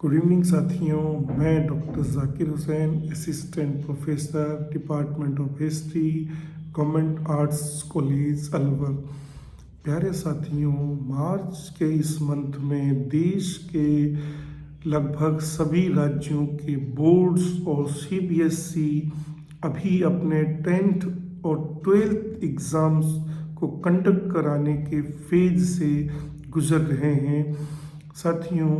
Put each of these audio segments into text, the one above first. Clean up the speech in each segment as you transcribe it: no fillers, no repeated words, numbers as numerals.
Good evening साथियों, मैं doctor Zakir Hussain, assistant professor, department of history, government arts college Alwar. प्यारे साथियों, मार्च के इस मंथ में देश के लगभग सभी राज्यों के बोर्ड्स और सीबीएसई अभी अपने 10th और 12th एग्ज़ाम्स को कंडक्ट कराने के फेज से गुजर रहे हैं। साथियों,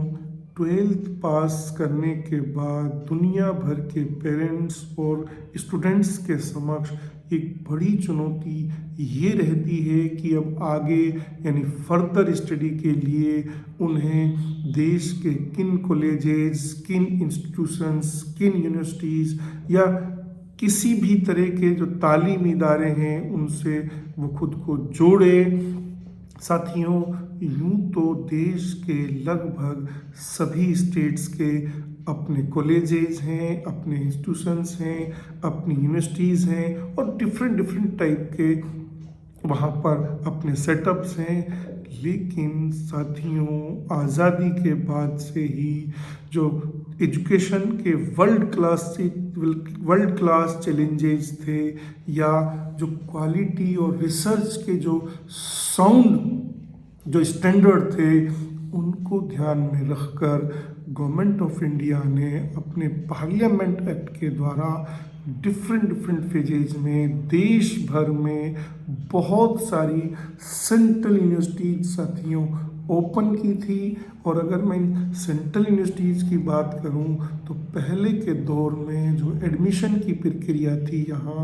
12th पास करने के बाद दुनिया भर के पेरेंट्स और स्टूडेंट्स के समक्ष एक बड़ी चुनौती ये रहती है कि अब आगे यानी फर्दर स्टडी के लिए उन्हें देश के किन कॉलेजेस, किन इंस्टीट्यूशंस, किन यूनिवर्सिटीज़ या किसी भी तरह के जो तालीमी इदारे हैं उनसे वो खुद को जोड़े। साथियों, यूं तो देश के लगभग सभी स्टेट्स के अपने कॉलेजेस हैं, अपने इंस्टीट्यूशंस हैं, अपनी यूनिवर्सिटीज़ हैं और डिफरेंट टाइप के वहाँ पर अपने सेटअप्स हैं। लेकिन साथियों, आज़ादी के बाद से ही जो एजुकेशन के वर्ल्ड क्लास चैलेंजेस थे या जो क्वालिटी और रिसर्च के जो साउंड जो स्टैंडर्ड थे उनको ध्यान में रखकर गवर्नमेंट ऑफ इंडिया ने अपने पार्लियामेंट एक्ट के द्वारा डिफरेंट फेजेज में देश भर में बहुत सारी सेंट्रल यूनिवर्सिटीज साथियों ओपन की थी। और अगर मैं सेंट्रल यूनिवर्सिटीज़ की बात करूं तो पहले के दौर में जो एडमिशन की प्रक्रिया थी, यहाँ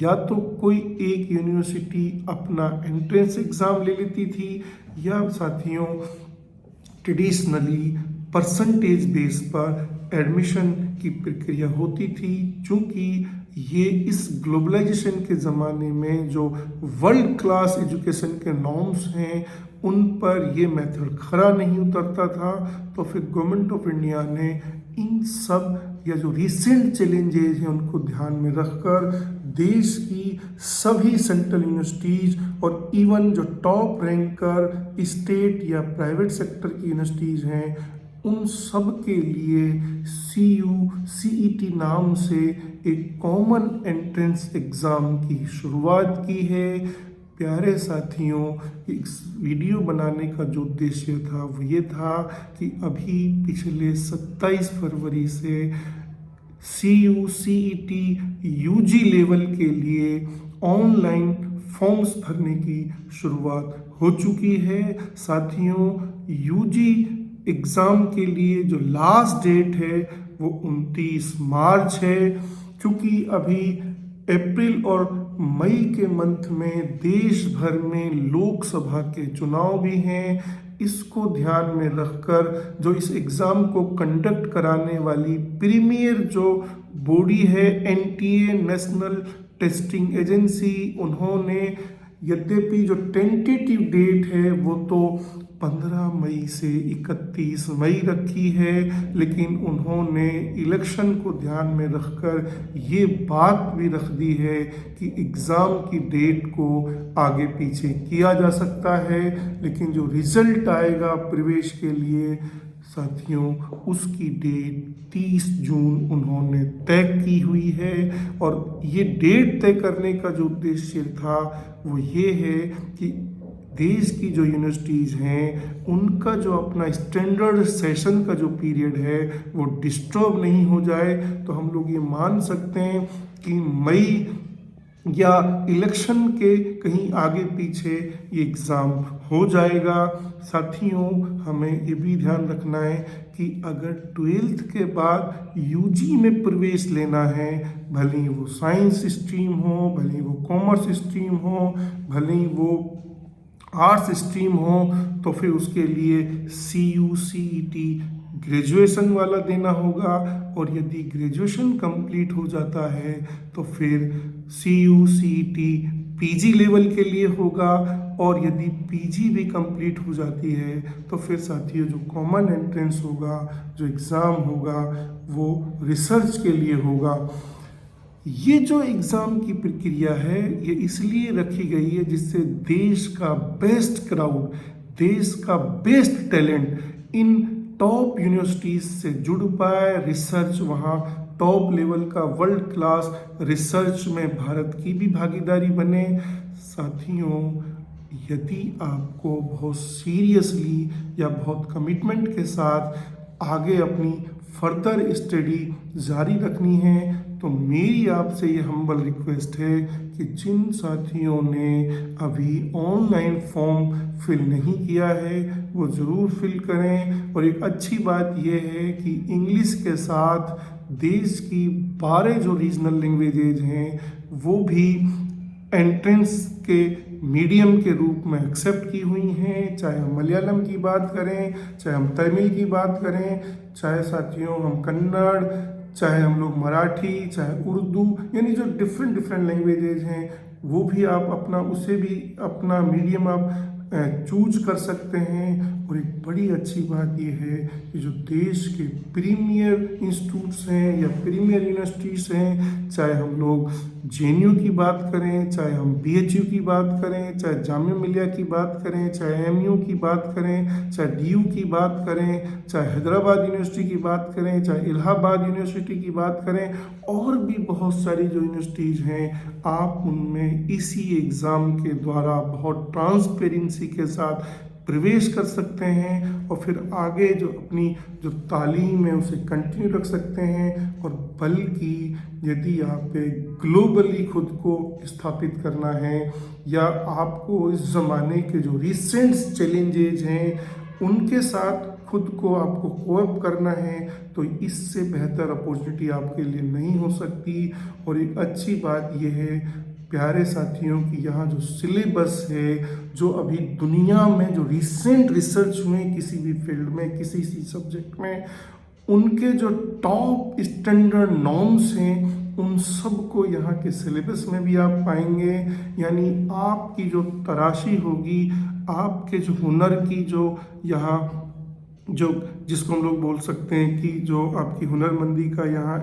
या तो कोई एक यूनिवर्सिटी अपना एंट्रेंस एग्ज़ाम ले लेती थी या साथियों ट्रेडिशनली परसेंटेज बेस पर एडमिशन की प्रक्रिया होती थी। चूँकि ये इस ग्लोबलाइजेशन के ज़माने में जो वर्ल्ड क्लास एजुकेशन के नॉर्म्स हैं उन पर ये मेथड खरा नहीं उतरता था, तो फिर गवर्नमेंट ऑफ इंडिया ने इन सब या जो रिसेंट चैलेंजेस हैं उनको ध्यान में रखकर देश की सभी सेंट्रल यूनिवर्सिटीज़ और इवन जो टॉप रैंकर स्टेट या प्राइवेट सेक्टर की यूनिवर्सिटीज़ हैं उन सब के लिए CUCET नाम से एक कॉमन एंट्रेंस एग्ज़ाम की शुरुआत की है। प्यारे साथियों, इस वीडियो बनाने का जो उद्देश्य था वो ये था कि अभी पिछले 27 फरवरी से CUCET UG लेवल के लिए ऑनलाइन फॉर्म्स भरने की शुरुआत हो चुकी है। साथियों, UG एग्ज़ाम के लिए जो लास्ट डेट है वो 29 मार्च है। क्योंकि अभी अप्रैल और मई के मंथ में देश भर में लोकसभा के चुनाव भी हैं, इसको ध्यान में रखकर जो इस एग्ज़ाम को कंडक्ट कराने वाली प्रीमियर जो बॉडी है NTA नेशनल टेस्टिंग एजेंसी, उन्होंने यद्यपि जो टेंटेटिव डेट है वो तो 15 मई से 31 मई रखी है, लेकिन उन्होंने इलेक्शन को ध्यान में रखकर ये बात भी रख दी है कि एग्ज़ाम की डेट को आगे पीछे किया जा सकता है। लेकिन जो रिज़ल्ट आएगा प्रवेश के लिए साथियों उसकी डेट 30 जून उन्होंने तय की हुई है। और ये डेट तय करने का जो उद्देश्य था वो ये है कि देश की जो यूनिवर्सिटीज़ हैं उनका जो अपना स्टैंडर्ड सेशन का जो पीरियड है वो डिस्टर्ब नहीं हो जाए। तो हम लोग ये मान सकते हैं कि मई या इलेक्शन के कहीं आगे पीछे ये एग्ज़ाम हो जाएगा। साथियों, हमें ये भी ध्यान रखना है कि अगर 12th के बाद UG में प्रवेश लेना है, भले ही वो साइंस स्ट्रीम हो, भले ही वो कॉमर्स स्ट्रीम हो, भले ही वो आर्ट्स स्ट्रीम हो, तो फिर उसके लिए CUCET ग्रेजुएशन वाला देना होगा। और यदि ग्रेजुएशन कंप्लीट हो जाता है तो फिर CUCET PG लेवल के लिए होगा। और यदि PG भी कंप्लीट हो जाती है तो फिर साथियों जो कॉमन एंट्रेंस होगा, जो एग्ज़ाम होगा वो रिसर्च के लिए होगा। ये जो एग्ज़ाम की प्रक्रिया है ये इसलिए रखी गई है जिससे देश का बेस्ट क्राउड, देश का best talent in top universities से जुड़ पाए, रिसर्च वहाँ टॉप लेवल का वर्ल्ड क्लास रिसर्च में भारत की भी भागीदारी बने। साथियों, यदि आपको बहुत सीरियसली या बहुत कमिटमेंट के साथ आगे अपनी फर्दर स्टडी जारी रखनी है तो मेरी आपसे ये हम्बल रिक्वेस्ट है कि जिन साथियों ने अभी ऑनलाइन फॉर्म फिल नहीं किया है वो ज़रूर फिल करें। और एक अच्छी बात यह है कि इंग्लिश के साथ देश की 12 जो रीजनल लैंग्वेजेज हैं वो भी एंट्रेंस के मीडियम के रूप में एक्सेप्ट की हुई हैं। चाहे हम मलयालम की बात करें, चाहे हम तमिल की बात करें, चाहे साथियों हम कन्नड़, चाहे हम लोग मराठी, चाहे उर्दू, यानी जो डिफरेंट लैंग्वेजेज हैं वो भी आप अपना उसे भी अपना मीडियम आप चूज कर सकते हैं। और एक बड़ी अच्छी बात यह है कि जो देश के प्रीमियर इंस्टीट्यूट्स हैं या प्रीमियर यूनिवर्सिटीज़ हैं, चाहे हम लोग JNU की बात करें, चाहे हम BHU की बात करें, चाहे जामिया मिलिया की बात करें, चाहे MU की बात करें, चाहे DU की बात करें, चाहे हैदराबाद यूनिवर्सिटी की बात करें, चाहे इलाहाबाद यूनिवर्सिटी की बात करें, और भी बहुत सारी जो यूनिवर्सिटीज़ हैं आप उनमें इसी एग्ज़ाम के द्वारा बहुत ट्रांसपेरेंसी के साथ प्रवेश कर सकते हैं और फिर आगे जो अपनी जो तालीम है उसे कंटिन्यू रख सकते हैं। और बल्कि यदि आप ग्लोबली खुद को स्थापित करना है या आपको इस ज़माने के जो रिसेंट चैलेंजेज हैं उनके साथ खुद को आपको कोअप करना है तो इससे बेहतर अपॉर्चुनिटी आपके लिए नहीं हो सकती। और एक अच्छी बात यह है प्यारे साथियों कि यहाँ जो सिलेबस है, जो अभी दुनिया में जो रिसेंट रिसर्च हुए किसी भी फील्ड में, किसी सब्जेक्ट में, उनके जो टॉप स्टैंडर्ड नॉर्म्स हैं उन सब को यहाँ के सिलेबस में भी आप पाएंगे। यानी आपकी जो तराशी होगी, आपके जो हुनर की जो यहाँ जो जिसको हम लोग बोल सकते हैं कि जो आपकी हुनरमंदी का यहाँ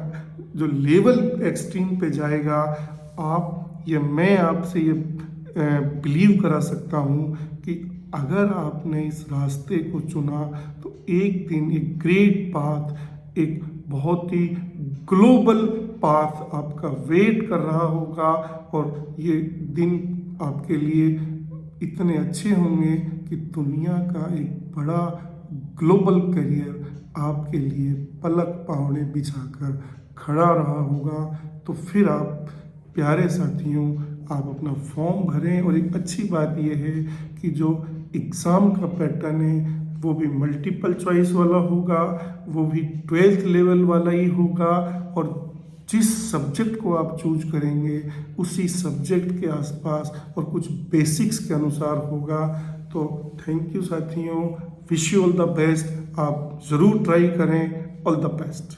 जो लेवल एक्सट्रीम पे जाएगा, मैं आपसे ये बिलीव करा सकता हूँ कि अगर आपने इस रास्ते को चुना तो एक दिन एक ग्रेट पाथ, एक बहुत ही ग्लोबल पाथ आपका वेट कर रहा होगा और ये दिन आपके लिए इतने अच्छे होंगे कि दुनिया का एक बड़ा ग्लोबल करियर आपके लिए पलक पावड़े बिछाकर खड़ा रहा होगा। तो फिर आप प्यारे साथियों आप अपना फॉर्म भरें। और एक अच्छी बात यह है कि जो एग्ज़ाम का पैटर्न है वो भी मल्टीपल चॉइस वाला होगा, वो भी 12th लेवल वाला ही होगा और जिस सब्जेक्ट को आप चूज करेंगे उसी सब्जेक्ट के आसपास और कुछ बेसिक्स के अनुसार होगा। तो थैंक यू साथियों, wish you all the best. आप ज़रूर ट्राई करें। All the best.